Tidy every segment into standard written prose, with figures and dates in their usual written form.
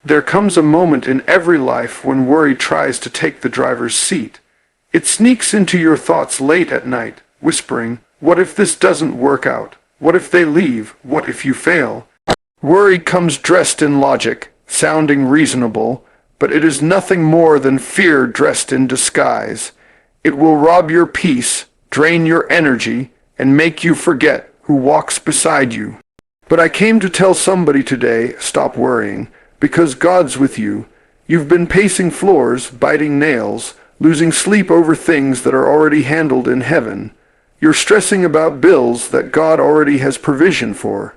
There comes a moment in every life when worry tries to take the driver's seat. It sneaks into your thoughts late at night, whispering, "What if this doesn't work out? What if they leave? What if you fail?" Worry comes dressed in logic, sounding reasonable, but it is nothing more than fear dressed in disguise. It will rob your peace, drain your energy, and make you forget who walks beside you. But I came to tell somebody today, stop worrying, because God's with you. You've been pacing floors, biting nails, losing sleep over things that are already handled in heaven. You're stressing about bills that God already has provision for.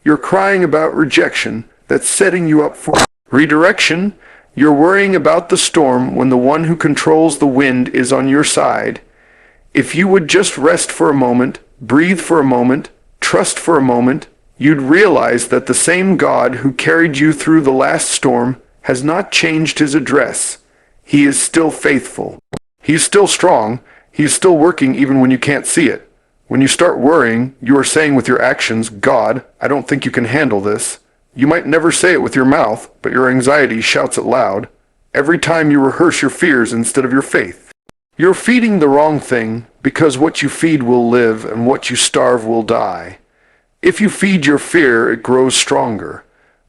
You're crying about rejection that's setting you up for redirection. You're worrying about the storm when the one who controls the wind is on your side. If you would just rest for a moment, breathe for a moment, trust for a moment, you'd realize that the same God who carried you through the last storm has not changed his address. He is still faithful. He is still strong. He is still working even when you can't see it. When you start worrying, you are saying with your actions, "God, I don't think you can handle this." You might never say it with your mouth, but your anxiety shouts it loud. Every time you rehearse your fears instead of your faith. You're feeding the wrong thing, because what you feed will live and what you starve will die. If you feed your fear, it grows stronger.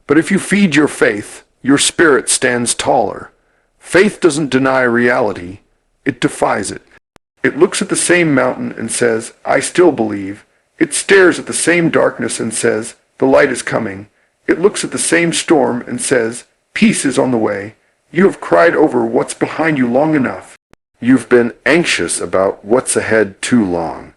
But if you feed your faith, your spirit stands taller. Faith doesn't deny reality, it defies it. It looks at the same mountain and says, "I still believe." It stares at the same darkness and says, "The light is coming." It looks at the same storm and says, "Peace is on the way." You have cried over what's behind you long enough. You've been anxious about what's ahead too long.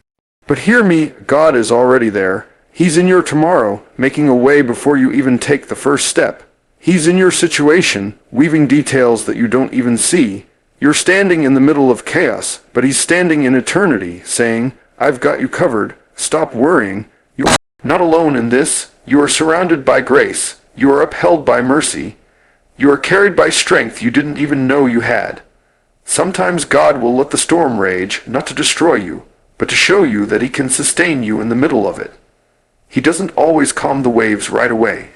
But hear me, God is already there. He's in your tomorrow, making a way before you even take the first step. He's in your situation, weaving details that you don't even see. You're standing in the middle of chaos, but he's standing in eternity, saying, "I've got you covered. Stop worrying. You're not alone in this. You are surrounded by grace. You are upheld by mercy. You are carried by strength you didn't even know you had." Sometimes God will let the storm rage, not to destroy you, but to show you that he can sustain you in the middle of it. He doesn't always calm the waves right away,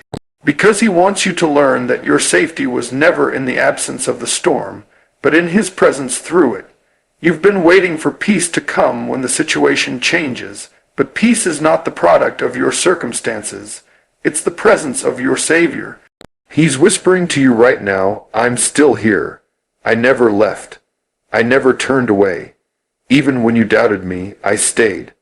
because he wants you to learn that your safety was never in the absence of the storm, but in his presence through it. You've been waiting for peace to come when the situation changes, but peace is not the product of your circumstances. It's the presence of your Savior. He's whispering to you right now, "I'm still here. I never left. I never turned away. Even when you doubted me, I stayed."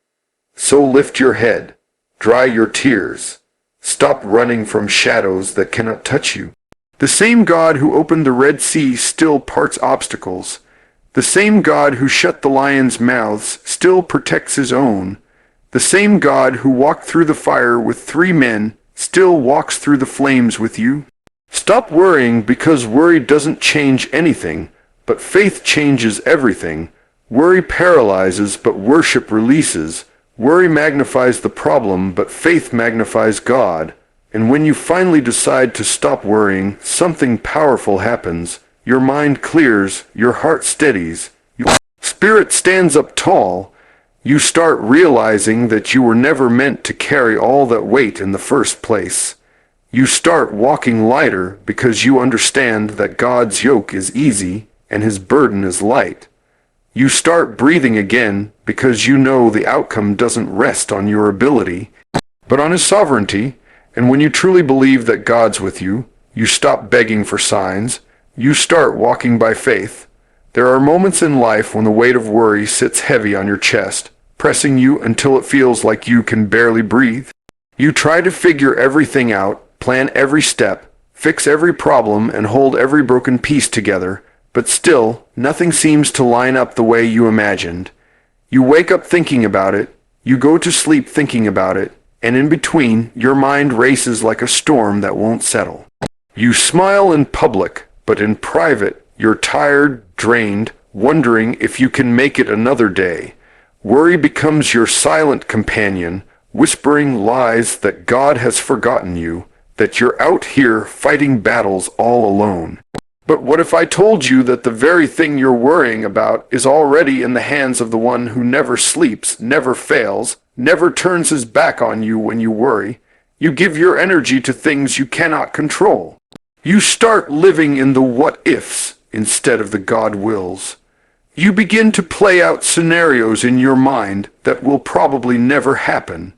So lift your head. Dry your tears. Stop running from shadows that cannot touch you. The same God who opened the Red Sea still parts obstacles. The same God who shut the lions' mouths still protects his own. The same God who walked through the fire with 3 men still walks through the flames with you. Stop worrying, because worry doesn't change anything, but faith changes everything. Worry paralyzes, but worship releases. Worry magnifies the problem, but faith magnifies God. And when you finally decide to stop worrying, something powerful happens. Your mind clears, your heart steadies, your spirit stands up tall. You start realizing that you were never meant to carry all that weight in the first place. You start walking lighter because you understand that God's yoke is easy and his burden is light. You start breathing again because you know the outcome doesn't rest on your ability, but on his sovereignty. And when you truly believe that God's with you, you stop begging for signs. You start walking by faith. There are moments in life when the weight of worry sits heavy on your chest, pressing you until it feels like you can barely breathe. You try to figure everything out, plan every step, fix every problem, and hold every broken piece together. But still, nothing seems to line up the way you imagined. You wake up thinking about it, you go to sleep thinking about it, and in between, your mind races like a storm that won't settle. You smile in public, but in private, you're tired, drained, wondering if you can make it another day. Worry becomes your silent companion, whispering lies that God has forgotten you, that you're out here fighting battles all alone. But what if I told you that the very thing you're worrying about is already in the hands of the one who never sleeps, never fails, never turns his back on you when you worry? You give your energy to things you cannot control. You start living in the what-ifs instead of the God wills. You begin to play out scenarios in your mind that will probably never happen.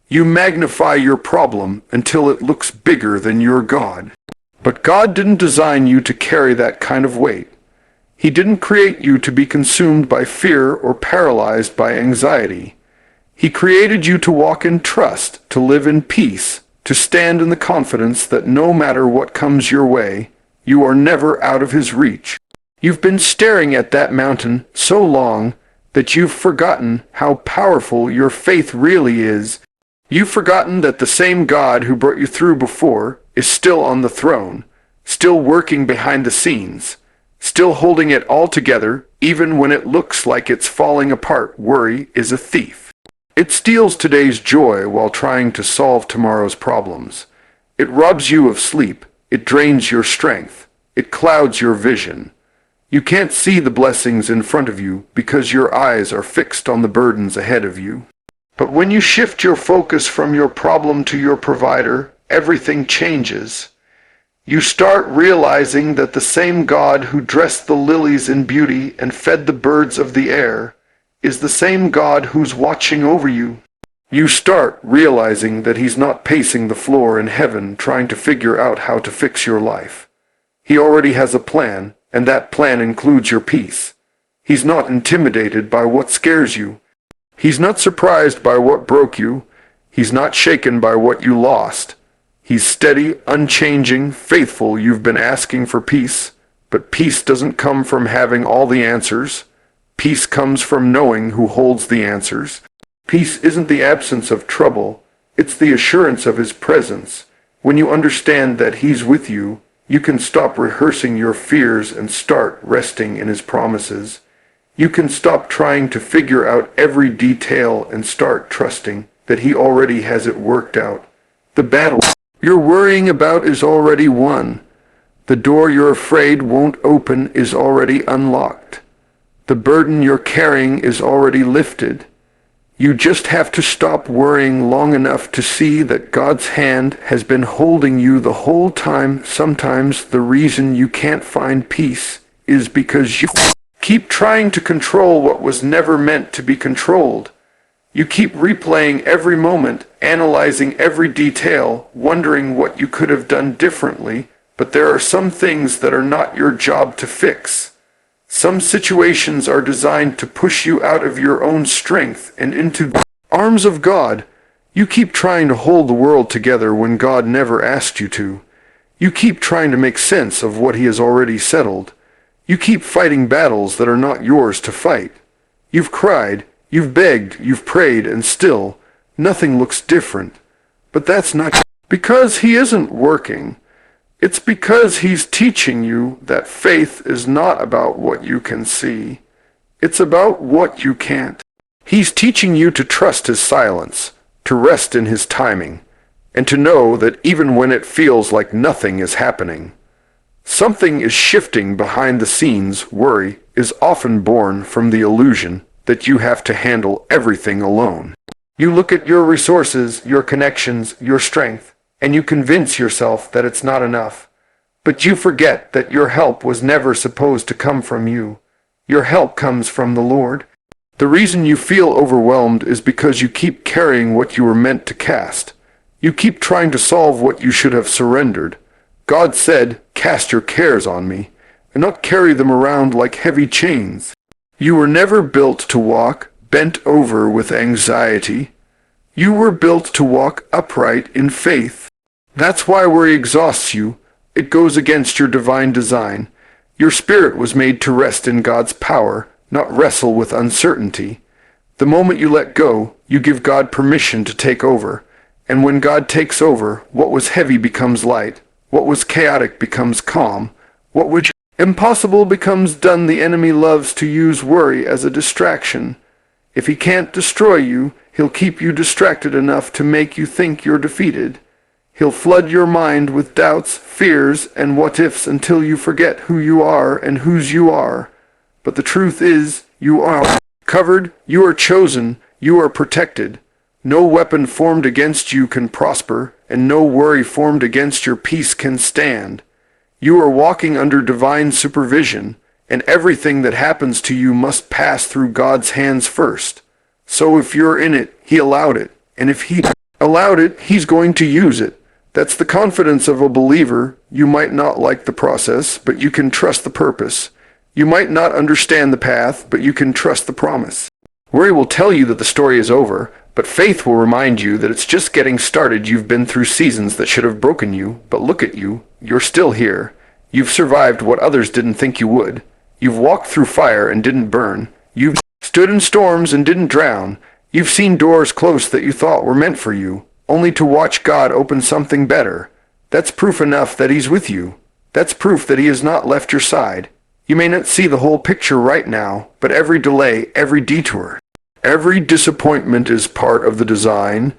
You magnify your problem until it looks bigger than your God. But God didn't design you to carry that kind of weight. He didn't create you to be consumed by fear or paralyzed by anxiety. He created you to walk in trust, to live in peace, to stand in the confidence that no matter what comes your way, you are never out of His reach. You've been staring at that mountain so long that you've forgotten how powerful your faith really is. You've forgotten that the same God who brought you through before is still on the throne, still working behind the scenes, still holding it all together even when it looks like it's falling apart. Worry is a thief. It steals today's joy while trying to solve tomorrow's problems. It robs you of sleep. It drains your strength. It clouds your vision. You can't see the blessings in front of you because your eyes are fixed on the burdens ahead of you. But when you shift your focus from your problem to your provider, everything changes. You start realizing that the same God who dressed the lilies in beauty and fed the birds of the air is the same God who's watching over you. You start realizing that He's not pacing the floor in heaven trying to figure out how to fix your life. He already has a plan, and that plan includes your peace. He's not intimidated by what scares you. He's not surprised by what broke you. He's not shaken by what you lost. He's steady, unchanging, faithful. You've been asking for peace, but peace doesn't come from having all the answers. Peace comes from knowing who holds the answers. Peace isn't the absence of trouble. It's the assurance of His presence. When you understand that He's with you, you can stop rehearsing your fears and start resting in His promises. You can stop trying to figure out every detail and start trusting that He already has it worked out. The battle you're worrying about is already won. The door you're afraid won't open is already unlocked. The burden you're carrying is already lifted. You just have to stop worrying long enough to see that God's hand has been holding you the whole time. Sometimes the reason you can't find peace is because you keep trying to control what was never meant to be controlled. You keep replaying every moment, analyzing every detail, wondering what you could have done differently, but there are some things that are not your job to fix. Some situations are designed to push you out of your own strength and into the arms of God. You keep trying to hold the world together when God never asked you to. You keep trying to make sense of what He has already settled. You keep fighting battles that are not yours to fight. You've cried, you've begged, you've prayed, and still, nothing looks different. But that's not because He isn't working. It's because He's teaching you that faith is not about what you can see. It's about what you can't. He's teaching you to trust His silence, to rest in His timing, and to know that even when it feels like nothing is happening, something is shifting behind the scenes. Worry is often born from the illusion that you have to handle everything alone. You look at your resources, your connections, your strength, and you convince yourself that it's not enough. But you forget that your help was never supposed to come from you. Your help comes from the Lord. The reason you feel overwhelmed is because you keep carrying what you were meant to cast. You keep trying to solve what you should have surrendered. God said, "Cast your cares on me, and not carry them around like heavy chains." You were never built to walk bent over with anxiety. You were built to walk upright in faith. That's why worry exhausts you. It goes against your divine design. Your spirit was made to rest in God's power, not wrestle with uncertainty. The moment you let go, you give God permission to take over. And when God takes over, what was heavy becomes light. What was chaotic becomes calm. What was impossible becomes done. The enemy loves to use worry as a distraction. If he can't destroy you, he'll keep you distracted enough to make you think you're defeated. He'll flood your mind with doubts, fears, and what-ifs until you forget who you are and whose you are. But the truth is, you are covered, you are chosen, you are protected. No weapon formed against you can prosper, and no worry formed against your peace can stand. You are walking under divine supervision, and everything that happens to you must pass through God's hands first. So if you're in it, He allowed it, and if He allowed it, He's going to use it. That's the confidence of a believer. You might not like the process, but you can trust the purpose. You might not understand the path, but you can trust the promise. Worry will tell you that the story is over, but faith will remind you that it's just getting started. You've been through seasons that should have broken you, but look at you. You're still here. You've survived what others didn't think you would. You've walked through fire and didn't burn. You've stood in storms and didn't drown. You've seen doors close that you thought were meant for you, only to watch God open something better. That's proof enough that He's with you. That's proof that He has not left your side. You may not see the whole picture right now, but every delay, every detour, every disappointment is part of the design.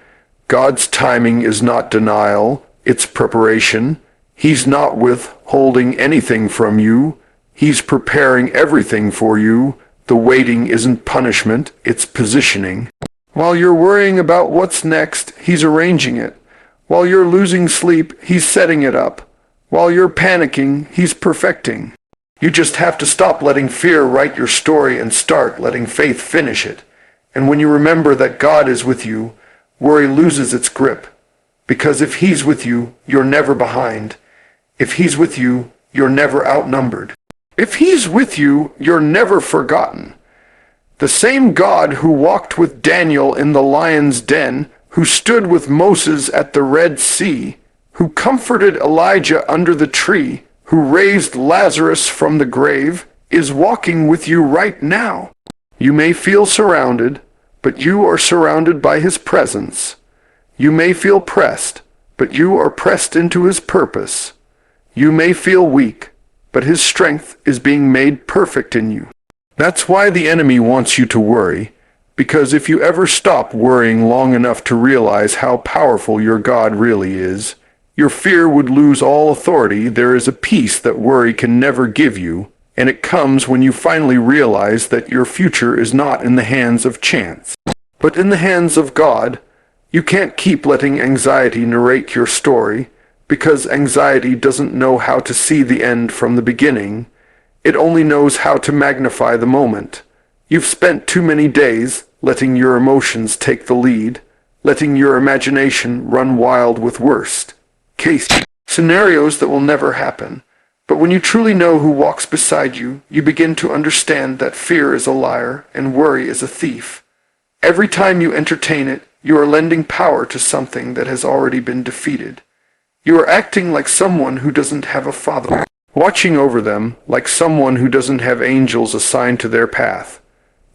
God's timing is not denial, it's preparation. He's not withholding anything from you. He's preparing everything for you. The waiting isn't punishment, it's positioning. While you're worrying about what's next, He's arranging it. While you're losing sleep, He's setting it up. While you're panicking, He's perfecting. You just have to stop letting fear write your story and start letting faith finish it. And when you remember that God is with you, worry loses its grip. Because if He's with you, you're never behind. If He's with you, you're never outnumbered. If He's with you, you're never forgotten. The same God who walked with Daniel in the lion's den, who stood with Moses at the Red Sea, who comforted Elijah under the tree, who raised Lazarus from the grave, is walking with you right now. You may feel surrounded, but you are surrounded by His presence. You may feel pressed, but you are pressed into His purpose. You may feel weak, but His strength is being made perfect in you. That's why the enemy wants you to worry, because if you ever stop worrying long enough to realize how powerful your God really is, your fear would lose all authority. There is a peace that worry can never give you, and it comes when you finally realize that your future is not in the hands of chance, but in the hands of God. You can't keep letting anxiety narrate your story, because anxiety doesn't know how to see the end from the beginning. It only knows how to magnify the moment. You've spent too many days letting your emotions take the lead, letting your imagination run wild with worst case scenarios that will never happen. But when you truly know who walks beside you, you begin to understand that fear is a liar and worry is a thief. Every time you entertain it, you are lending power to something that has already been defeated. You are acting like someone who doesn't have a father watching over them, like someone who doesn't have angels assigned to their path.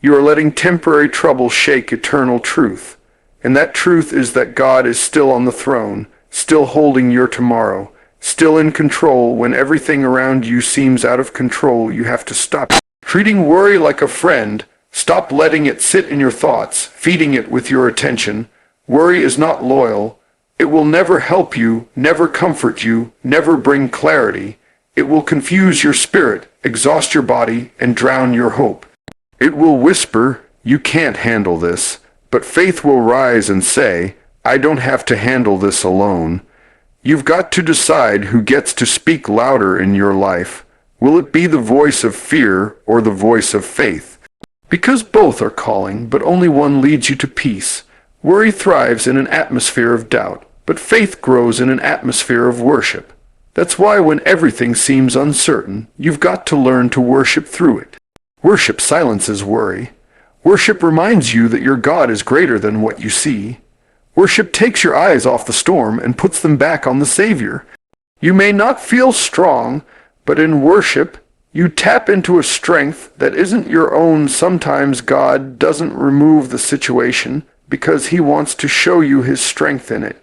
You are letting temporary trouble shake eternal truth. And that truth is that God is still on the throne, still holding your tomorrow, still in control. When everything around you seems out of control, you have to stop treating worry like a friend. Stop letting it sit in your thoughts, feeding it with your attention. Worry is not loyal. It will never help you, never comfort you, never bring clarity. It will confuse your spirit, exhaust your body, and drown your hope. It will whisper, "You can't handle this," but faith will rise and say, "I don't have to handle this alone." You've got to decide who gets to speak louder in your life. Will it be the voice of fear or the voice of faith? Because both are calling, but only one leads you to peace. Worry thrives in an atmosphere of doubt, but faith grows in an atmosphere of worship. That's why when everything seems uncertain, you've got to learn to worship through it. Worship silences worry. Worship reminds you that your God is greater than what you see. Worship takes your eyes off the storm and puts them back on the Savior. You may not feel strong, but in worship, you tap into a strength that isn't your own. Sometimes God doesn't remove the situation because He wants to show you His strength in it.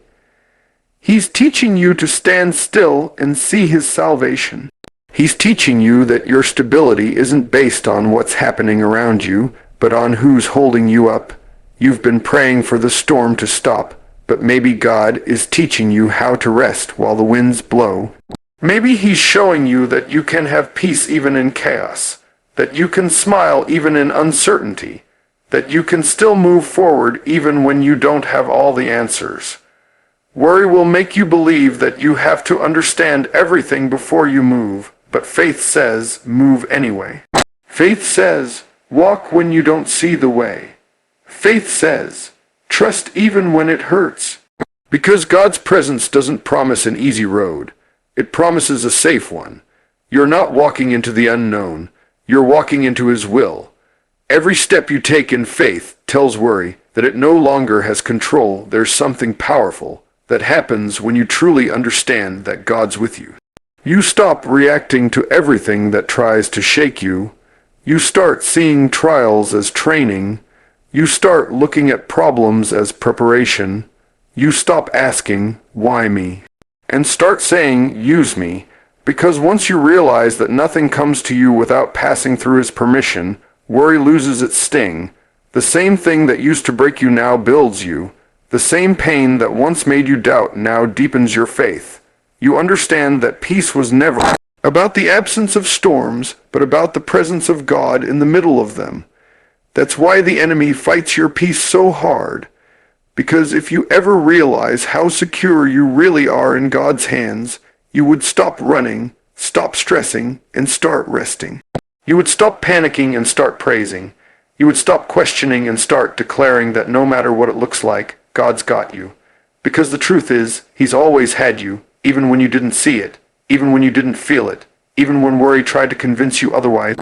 He's teaching you to stand still and see His salvation. He's teaching you that your stability isn't based on what's happening around you, but on who's holding you up. You've been praying for the storm to stop, but maybe God is teaching you how to rest while the winds blow. Maybe He's showing you that you can have peace even in chaos, that you can smile even in uncertainty, that you can still move forward even when you don't have all the answers. Worry will make you believe that you have to understand everything before you move, but faith says, move anyway. Faith says, walk when you don't see the way. Faith says, trust even when it hurts. Because God's presence doesn't promise an easy road. It promises a safe one. You're not walking into the unknown. You're walking into His will. Every step you take in faith tells worry that it no longer has control. There's something powerful that happens when you truly understand that God's with you. You stop reacting to everything that tries to shake you. You start seeing trials as training. You start looking at problems as preparation. You stop asking, why me? And start saying, use me. Because once you realize that nothing comes to you without passing through His permission, worry loses its sting. The same thing that used to break you now builds you. The same pain that once made you doubt now deepens your faith. You understand that peace was never about the absence of storms, but about the presence of God in the middle of them. That's why the enemy fights your peace so hard. Because if you ever realize how secure you really are in God's hands, you would stop running, stop stressing, and start resting. You would stop panicking and start praising. You would stop questioning and start declaring that no matter what it looks like, God's got you. Because the truth is, He's always had you, even when you didn't see it, even when you didn't feel it, even when worry tried to convince you otherwise.